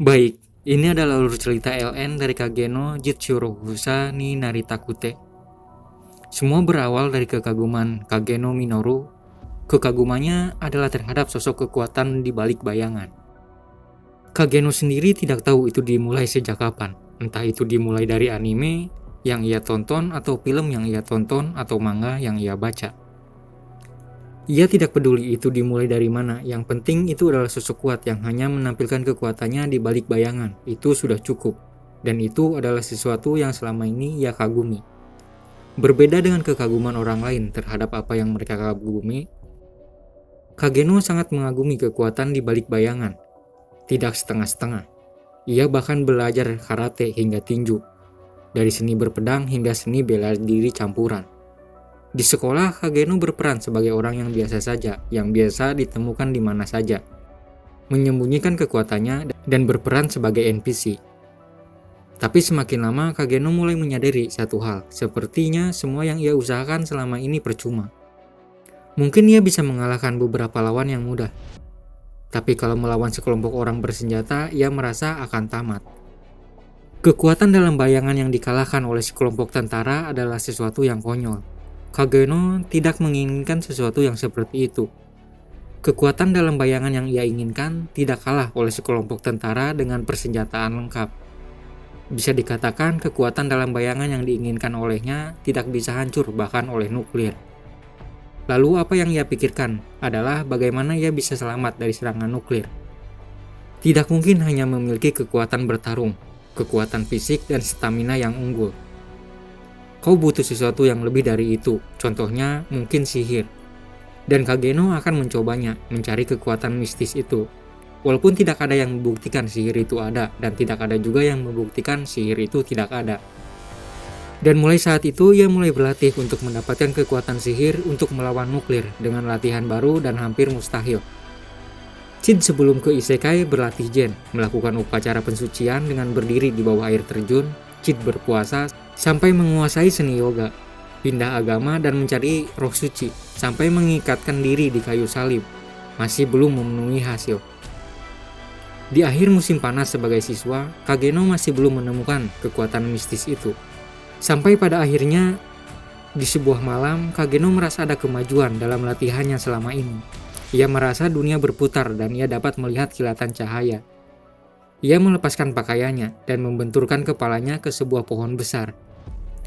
Baik, ini adalah alur cerita LN dari Kageno Jitsurokusa ni Naritakute. Semua berawal dari kekaguman Kageno Minoru. Kekagumannya adalah terhadap sosok kekuatan di balik bayangan. Kageno sendiri tidak tahu itu dimulai sejak kapan. Entah itu dimulai dari anime yang ia tonton atau film yang ia tonton atau manga yang ia baca. Ia tidak peduli itu dimulai dari mana, yang penting itu adalah sosok kuat yang hanya menampilkan kekuatannya di balik bayangan. Itu sudah cukup, dan itu adalah sesuatu yang selama ini ia kagumi. Berbeda dengan kekaguman orang lain terhadap apa yang mereka kagumi, Kageno sangat mengagumi kekuatan di balik bayangan. Tidak setengah-setengah. Ia bahkan belajar karate hingga tinju, dari seni berpedang hingga seni bela diri campuran. Di sekolah, Kageno berperan sebagai orang yang biasa saja, yang biasa ditemukan di mana saja, menyembunyikan kekuatannya dan berperan sebagai NPC. Tapi semakin lama, Kageno mulai menyadari satu hal, sepertinya semua yang ia usahakan selama ini percuma. Mungkin ia bisa mengalahkan beberapa lawan yang mudah, tapi kalau melawan sekelompok orang bersenjata, ia merasa akan tamat. Kekuatan dalam bayangan yang dikalahkan oleh sekelompok tentara adalah sesuatu yang konyol. Kageno tidak menginginkan sesuatu yang seperti itu. Kekuatan dalam bayangan yang ia inginkan tidak kalah oleh sekelompok tentara dengan persenjataan lengkap. Bisa dikatakan kekuatan dalam bayangan yang diinginkan olehnya tidak bisa hancur bahkan oleh nuklir. Lalu apa yang ia pikirkan adalah bagaimana ia bisa selamat dari serangan nuklir. Tidak mungkin hanya memiliki kekuatan bertarung, kekuatan fisik dan stamina yang unggul. Kau butuh sesuatu yang lebih dari itu, contohnya mungkin sihir. Dan Kageno akan mencobanya, mencari kekuatan mistis itu. Walaupun tidak ada yang membuktikan sihir itu ada, dan tidak ada juga yang membuktikan sihir itu tidak ada. Dan mulai saat itu ia mulai berlatih untuk mendapatkan kekuatan sihir untuk melawan nuklir dengan latihan baru dan hampir mustahil. Chid sebelum ke Isekai berlatih Zen, melakukan upacara pensucian dengan berdiri di bawah air terjun. Chid berpuasa sampai menguasai seni yoga, pindah agama dan mencari roh suci, sampai mengikatkan diri di kayu salib. Masih belum memenuhi hasil. Di akhir musim panas sebagai siswa, Kageno masih belum menemukan kekuatan mistis itu. Sampai pada akhirnya, di sebuah malam, Kageno merasa ada kemajuan dalam latihannya selama ini. Ia merasa dunia berputar dan ia dapat melihat kilatan cahaya. Ia melepaskan pakaiannya dan membenturkan kepalanya ke sebuah pohon besar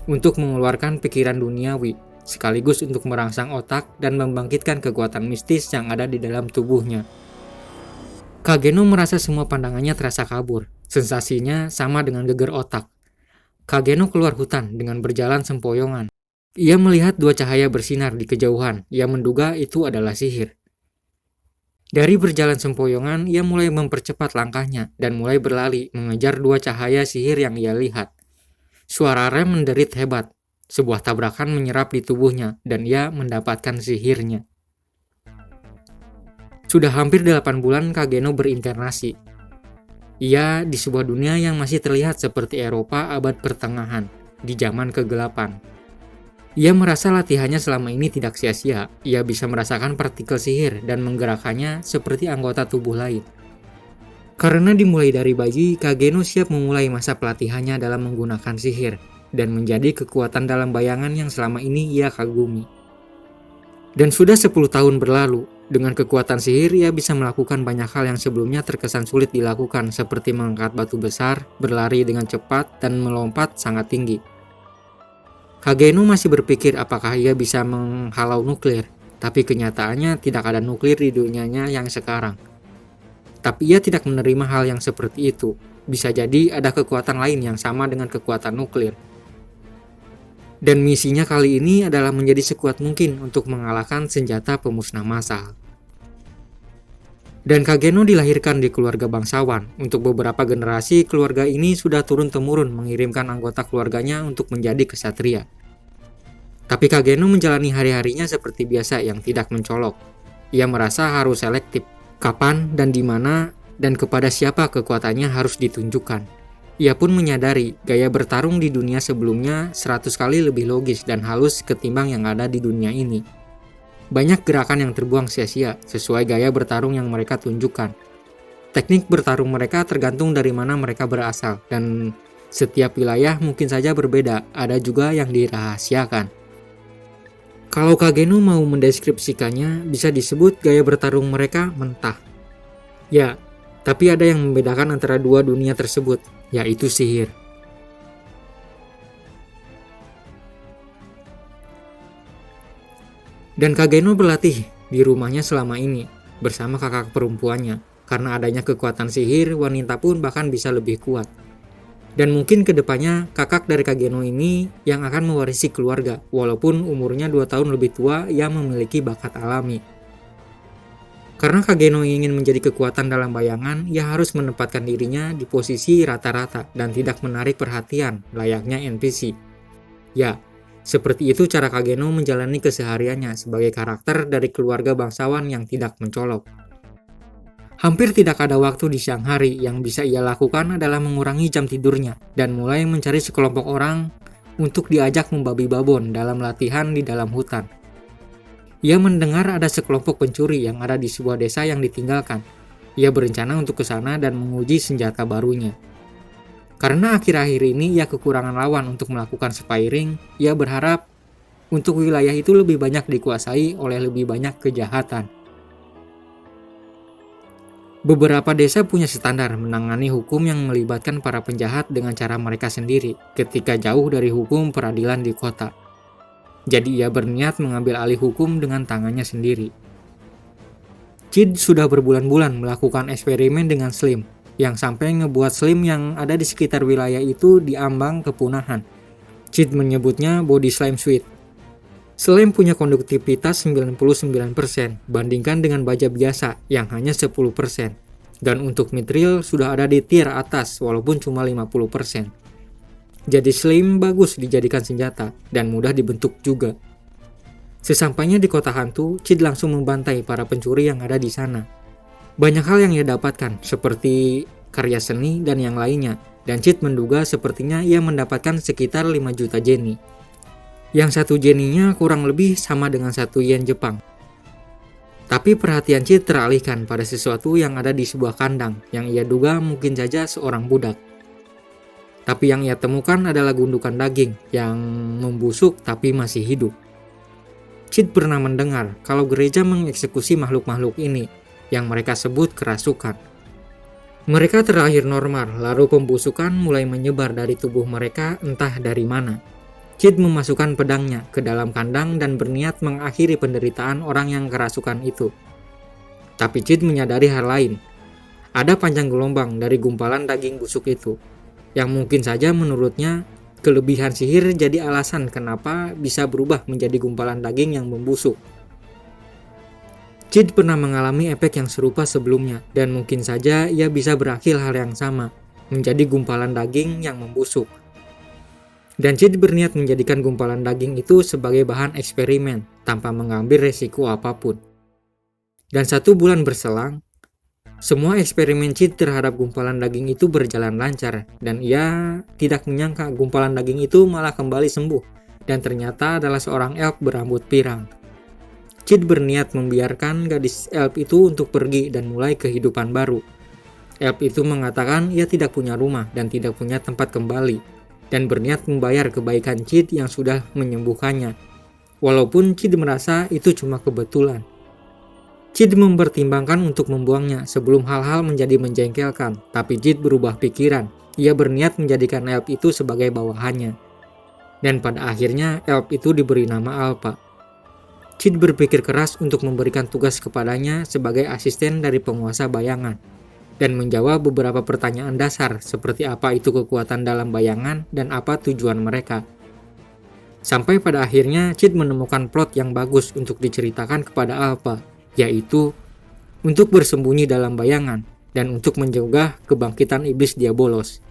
untuk mengeluarkan pikiran duniawi, sekaligus untuk merangsang otak dan membangkitkan kekuatan mistis yang ada di dalam tubuhnya. Kageno merasa semua pandangannya terasa kabur. Sensasinya sama dengan geger otak. Kageno keluar hutan dengan berjalan sempoyongan. Ia melihat dua cahaya bersinar di kejauhan. Ia menduga itu adalah sihir. Dari berjalan sempoyongan, ia mulai mempercepat langkahnya dan mulai berlari mengejar dua cahaya sihir yang ia lihat. Suara rem menderit hebat. Sebuah tabrakan menyerap di tubuhnya dan ia mendapatkan sihirnya. Sudah hampir 8 bulan Kageno berinkarnasi. Ia di sebuah dunia yang masih terlihat seperti Eropa abad pertengahan, di zaman kegelapan. Ia merasa latihannya selama ini tidak sia-sia. Ia bisa merasakan partikel sihir dan menggerakkannya seperti anggota tubuh lain. Karena dimulai dari bayi, Kageno siap memulai masa pelatihannya dalam menggunakan sihir dan menjadi kekuatan dalam bayangan yang selama ini ia kagumi. Dan sudah 10 tahun berlalu, dengan kekuatan sihir ia bisa melakukan banyak hal yang sebelumnya terkesan sulit dilakukan, seperti mengangkat batu besar, berlari dengan cepat, dan melompat sangat tinggi. Kageno masih berpikir apakah ia bisa menghalau nuklir, tapi kenyataannya tidak ada nuklir di dunianya yang sekarang. Tapi ia tidak menerima hal yang seperti itu. Bisa jadi ada kekuatan lain yang sama dengan kekuatan nuklir. Dan misinya kali ini adalah menjadi sekuat mungkin untuk mengalahkan senjata pemusnah massal. Dan Kageno dilahirkan di keluarga bangsawan. Untuk beberapa generasi, keluarga ini sudah turun-temurun mengirimkan anggota keluarganya untuk menjadi kesatria. Tapi Kageno menjalani hari-harinya seperti biasa yang tidak mencolok. Ia merasa harus selektif, kapan dan di mana dan kepada siapa kekuatannya harus ditunjukkan. Ia pun menyadari gaya bertarung di dunia sebelumnya 100 kali lebih logis dan halus ketimbang yang ada di dunia ini. Banyak gerakan yang terbuang sia-sia sesuai gaya bertarung yang mereka tunjukkan. Teknik bertarung mereka tergantung dari mana mereka berasal, dan setiap wilayah mungkin saja berbeda, ada juga yang dirahasiakan. Kalau Kageno mau mendeskripsikannya, bisa disebut gaya bertarung mereka mentah. Ya, tapi ada yang membedakan antara dua dunia tersebut, yaitu sihir. Dan Kageno berlatih di rumahnya selama ini bersama kakak perempuannya. Karena adanya kekuatan sihir, wanita pun bahkan bisa lebih kuat. Dan mungkin kedepannya kakak dari Kageno ini yang akan mewarisi keluarga, walaupun umurnya 2 tahun lebih tua yang memiliki bakat alami. Karena Kageno ingin menjadi kekuatan dalam bayangan, ia harus menempatkan dirinya di posisi rata-rata dan tidak menarik perhatian layaknya NPC. Ya, seperti itu cara Kageno menjalani kesehariannya sebagai karakter dari keluarga bangsawan yang tidak mencolok. Hampir tidak ada waktu di siang hari, yang bisa ia lakukan adalah mengurangi jam tidurnya dan mulai mencari sekelompok orang untuk diajak membabi babon dalam latihan di dalam hutan. Ia mendengar ada sekelompok pencuri yang ada di sebuah desa yang ditinggalkan. Ia berencana untuk ke sana dan menguji senjata barunya. Karena akhir-akhir ini ia kekurangan lawan untuk melakukan spiring, ia berharap untuk wilayah itu lebih banyak dikuasai oleh lebih banyak kejahatan. Beberapa desa punya standar menangani hukum yang melibatkan para penjahat dengan cara mereka sendiri ketika jauh dari hukum peradilan di kota. Jadi ia berniat mengambil alih hukum dengan tangannya sendiri. Chid sudah berbulan-bulan melakukan eksperimen dengan Slim, yang sampai ngebuat Slim yang ada di sekitar wilayah itu diambang kepunahan. Chid menyebutnya body slime suit. Slim punya konduktivitas 99%, bandingkan dengan baja biasa yang hanya 10%. Dan untuk mithril sudah ada di tier atas walaupun cuma 50%. Jadi Slim bagus dijadikan senjata dan mudah dibentuk juga. Sesampainya di kota hantu, Chid langsung membantai para pencuri yang ada di sana. Banyak hal yang ia dapatkan, seperti karya seni dan yang lainnya, dan Chid menduga sepertinya ia mendapatkan sekitar 5 juta jenny. Yang 1 jenny-nya kurang lebih sama dengan 1 yen Jepang. Tapi perhatian Chid teralihkan pada sesuatu yang ada di sebuah kandang, yang ia duga mungkin saja seorang budak. Tapi yang ia temukan adalah gundukan daging, yang membusuk tapi masih hidup. Chid pernah mendengar kalau gereja mengeksekusi makhluk-makhluk ini, yang mereka sebut kerasukan. Mereka terlahir normal, lalu pembusukan mulai menyebar dari tubuh mereka entah dari mana. Chid memasukkan pedangnya ke dalam kandang dan berniat mengakhiri penderitaan orang yang kerasukan itu. Tapi Chid menyadari hal lain. Ada panjang gelombang dari gumpalan daging busuk itu, yang mungkin saja menurutnya kelebihan sihir jadi alasan kenapa bisa berubah menjadi gumpalan daging yang membusuk. Chid pernah mengalami efek yang serupa sebelumnya, dan mungkin saja ia bisa berakhir hal yang sama, menjadi gumpalan daging yang membusuk. Dan Chid berniat menjadikan gumpalan daging itu sebagai bahan eksperimen, tanpa mengambil resiko apapun. Dan 1 bulan berselang, semua eksperimen Chid terhadap gumpalan daging itu berjalan lancar, dan ia tidak menyangka gumpalan daging itu malah kembali sembuh, dan ternyata adalah seorang elf berambut pirang. Chid berniat membiarkan gadis elf itu untuk pergi dan mulai kehidupan baru. Elf itu mengatakan ia tidak punya rumah dan tidak punya tempat kembali, dan berniat membayar kebaikan Chid yang sudah menyembuhkannya, walaupun Chid merasa itu cuma kebetulan. Chid mempertimbangkan untuk membuangnya sebelum hal-hal menjadi menjengkelkan, tapi Chid berubah pikiran. Ia berniat menjadikan elf itu sebagai bawahannya. Dan pada akhirnya elf itu diberi nama Alpha. Chid berpikir keras untuk memberikan tugas kepadanya sebagai asisten dari penguasa bayangan, dan menjawab beberapa pertanyaan dasar seperti apa itu kekuatan dalam bayangan dan apa tujuan mereka. Sampai pada akhirnya Chid menemukan plot yang bagus untuk diceritakan kepada Alpha, yaitu untuk bersembunyi dalam bayangan dan untuk mencegah kebangkitan iblis Diabolos.